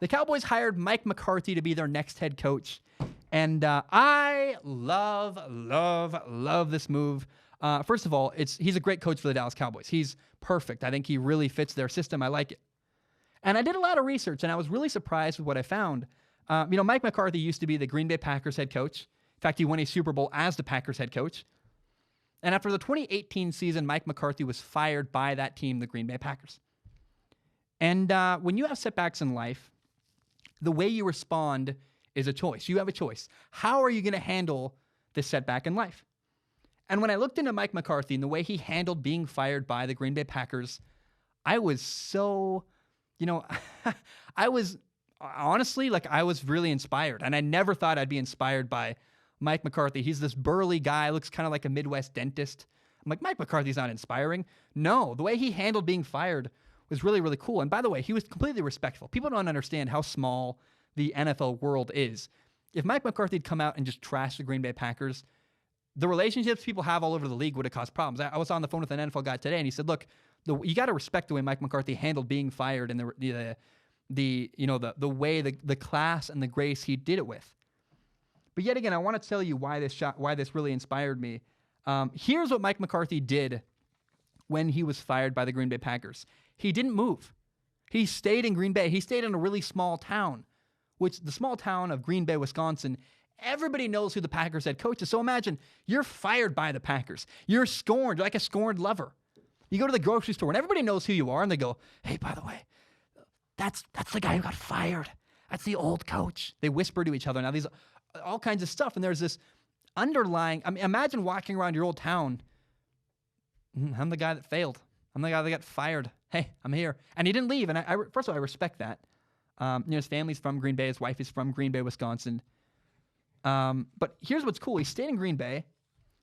The Cowboys hired Mike McCarthy to be their next head coach. And I love this move. First of all, he's a great coach for the Dallas Cowboys. He's perfect. I think he really fits their system. I like it. And I did a lot of research, and I was really surprised with what I found. Mike McCarthy used to be the Green Bay Packers head coach. In fact, he won a Super Bowl as the Packers head coach. And after the 2018 season, Mike McCarthy was fired by that team, the Green Bay Packers. And when you have setbacks in life, the way you respond is a choice. You have a choice. How are you going to handle this setback in life? And when I looked into Mike McCarthy and the way he handled being fired by the Green Bay Packers, I was so, I was honestly, I was really inspired. And I never thought I'd be inspired by Mike McCarthy. He's this burly guy, looks kind of like a Midwest dentist. I'm like, Mike McCarthy's not inspiring. No, the way he handled being fired was really, really cool. And by the way, he was completely respectful. People don't understand how small the NFL world is. If Mike McCarthy had come out and just trashed the Green Bay Packers, the relationships people have all over the league would have caused problems. I was on the phone with an NFL guy today, and he said, look, you got to respect the way Mike McCarthy handled being fired and the way, the class and the grace he did it with. But yet again, I want to tell you why this really inspired me. Here's what Mike McCarthy did when he was fired by the Green Bay Packers. He didn't move. He stayed in Green Bay. He stayed in a really small town, which the small town of Green Bay, Wisconsin, everybody knows who the Packers head coach is. So imagine you're fired by the Packers. You're scorned. You're like a scorned lover. You go to the grocery store and everybody knows who you are, and they go, hey, by the way, that's the guy who got fired. That's the old coach. They whisper to each other. Now, these all kinds of stuff. And there's this underlying, imagine walking around your old town. I'm the guy that failed. I'm the guy that got fired. Hey, I'm here. And he didn't leave. And first of all, I respect that. His family's from Green Bay. His wife is from Green Bay, Wisconsin. But here's what's cool. He stayed in Green Bay.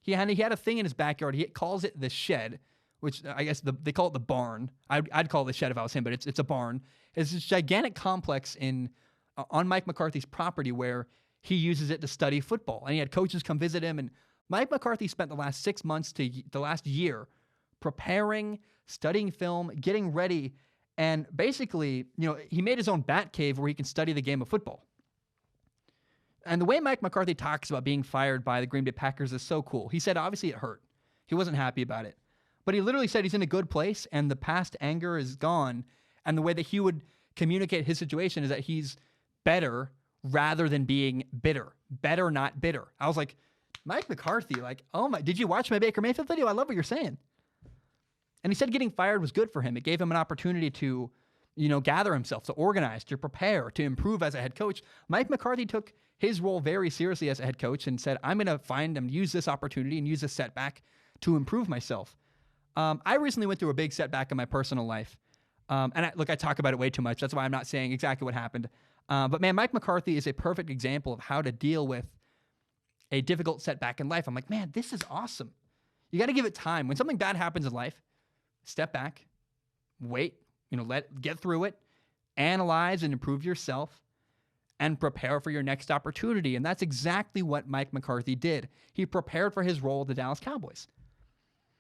He had a thing in his backyard. He calls it the shed, which I guess they call it the barn. I'd call it the shed if I was him, but it's a barn. It's this gigantic complex on Mike McCarthy's property where he uses it to study football. And he had coaches come visit him. And Mike McCarthy spent the last 6 months to the last year preparing, studying film, getting ready. And basically, he made his own bat cave where he can study the game of football. And the way Mike McCarthy talks about being fired by the Green Bay Packers is so cool. He said, obviously, it hurt. He wasn't happy about it. But he literally said he's in a good place and the past anger is gone. And the way that he would communicate his situation is that he's better rather than being bitter. Better, not bitter. I was like, Mike McCarthy, oh my, did you watch my Baker Mayfield video? I love what you're saying. And he said getting fired was good for him. It gave him an opportunity to, gather himself, to organize, to prepare, to improve as a head coach. Mike McCarthy took his role very seriously as a head coach and said, I'm going to find and use this opportunity and use this setback to improve myself. I recently went through a big setback in my personal life. I talk about it way too much. That's why I'm not saying exactly what happened. But man, Mike McCarthy is a perfect example of how to deal with a difficult setback in life. I'm like, man, this is awesome. You got to give it time. When something bad happens in life, step back, wait, get through it, analyze and improve yourself, and prepare for your next opportunity. And that's exactly what Mike McCarthy did. He prepared for his role with the Dallas Cowboys.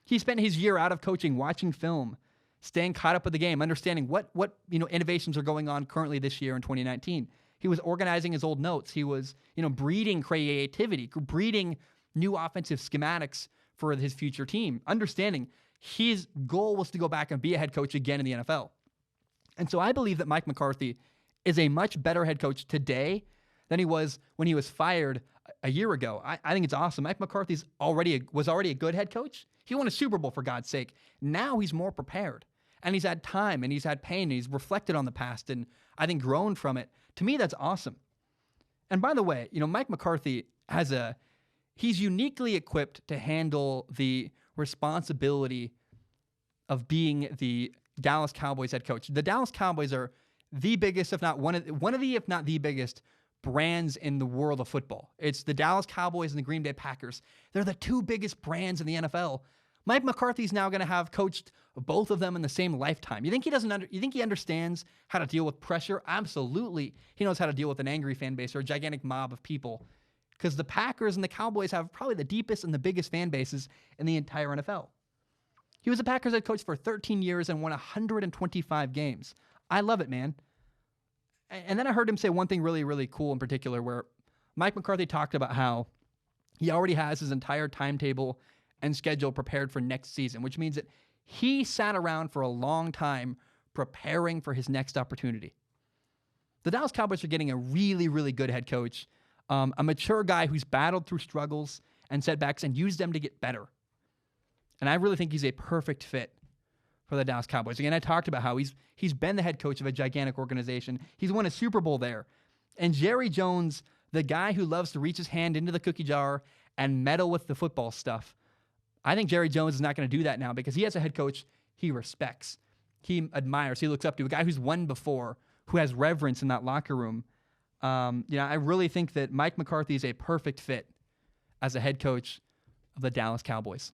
He spent his year out of coaching, watching film, staying caught up with the game, understanding what innovations are going on currently this year in 2019. He was organizing his old notes. He was, breeding creativity, breeding new offensive schematics for his future team, understanding his goal was to go back and be a head coach again in the NFL. And so I believe that Mike McCarthy is a much better head coach today than he was when he was fired a year ago. I think it's awesome. Mike McCarthy was already a good head coach. He won a Super Bowl, for God's sake. Now he's more prepared. And he's had time, and he's had pain, and he's reflected on the past, and I think grown from it. To me, that's awesome. And by the way, Mike McCarthy he's uniquely equipped to handle the responsibility of being the Dallas Cowboys head coach. The Dallas Cowboys are the biggest, if not one of the, if not the biggest brands in the world of football. It's the Dallas Cowboys and the Green Bay Packers. They're the two biggest brands in the NFL. Mike McCarthy's now going to have coached both of them in the same lifetime. You think he understands how to deal with pressure? Absolutely. He knows how to deal with an angry fan base or a gigantic mob of people. Because the Packers and the Cowboys have probably the deepest and the biggest fan bases in the entire NFL. He was a Packers head coach for 13 years and won 125 games. I love it, man. And then I heard him say one thing really, really cool in particular, where Mike McCarthy talked about how he already has his entire timetable and schedule prepared for next season, which means that he sat around for a long time preparing for his next opportunity. The Dallas Cowboys are getting a really, really good head coach, a mature guy who's battled through struggles and setbacks and used them to get better. And I really think he's a perfect fit for the Dallas Cowboys. Again, I talked about how he's been the head coach of a gigantic organization. He's won a Super Bowl there. And Jerry Jones, the guy who loves to reach his hand into the cookie jar and meddle with the football stuff, I think Jerry Jones is not going to do that now because he has a head coach he respects, he admires, he looks up to, a guy who's won before, who has reverence in that locker room. I really think that Mike McCarthy is a perfect fit as a head coach of the Dallas Cowboys.